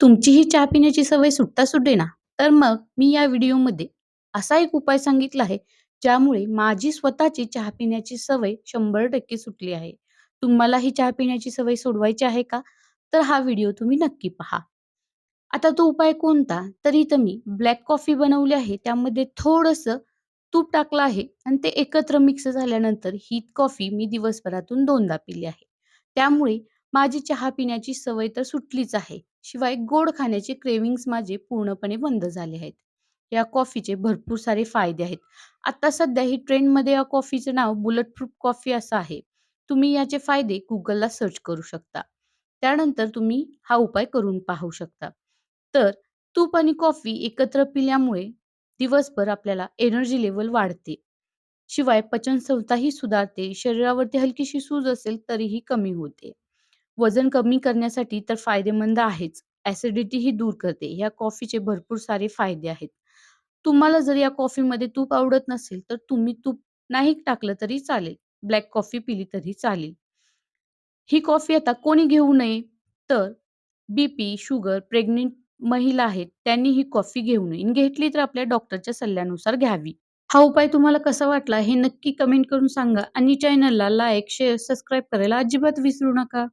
तुमचीही चहा पिण्याची सवय सुटता सुटेना, तर मग मी या व्हिडिओमध्ये असा एक उपाय सांगितला आहे, ज्यामुळे माझी स्वतःची चहा पिण्याची सवय 100% सुटली आहे. तुम्हालाही चहा पिण्याची सवय सोडवायची आहे का? तर हा व्हिडिओ तुम्ही नक्की पहा. आता तो उपाय कोणता? तर इथं मी ब्लॅक कॉफी बनवली आहे. त्यामध्ये थोडंसं तूप टाकलं आहे आणि ते एकत्र मिक्स झाल्यानंतर ही कॉफी मी दिवसभरातून 2दा पिली आहे. त्यामुळे माझी चहा पिण्याची सवय तर सुटलीच आहे. शिवाय गोड खाण्याचे क्रेव्हिंग्ज माझे पूर्णपणे बंद झाले आहेत. या कॉफीचे भरपूर सारे फायदे आहेत. आता सध्या ही ट्रेंडमध्ये या कॉफीचं नाव बुलेट प्रूफ कॉफी असं आहे. तुम्ही याचे फायदे Googleला सर्च करू शकता. त्यानंतर तुम्ही हा उपाय करून पाहू शकता. तर तूप आणि कॉफी एकत्र पिल्यामुळे दिवसभर आपल्याला एनर्जी लेव्हल वाढते. शिवाय पचनसंस्थाही सुधारते. शरीरावरती हलकीशी सूज असेल तरीही कमी होते. वजन कमी करण्यासाठी तर फायदेमंद आहेच. ॲसिडिटीही दूर करते. या कॉफीचे भरपूर सारे फायदे आहेत. तुम्हाला जर या कॉफीमध्ये तूप आवडत नसेल, तर तुम्ही तूप नाही टाकलं तरी चालेल. ब्लॅक कॉफी पिली तरी चालेल. ही कॉफी आता कोणी घेऊ नये, तर बीपी, शुगर, प्रेग्नंट महिला आहेत, त्यांनी ही कॉफी घेऊ नये आणि घेतली तर आपल्या डॉक्टरच्या सल्ल्यानुसार घ्यावी. हा उपाय तुम्हाला कसा वाटला हे नक्की कमेंट करून सांगा आणि चॅनलला लाईक, शेअर, सबस्क्राईब करायला अजिबात विसरू नका.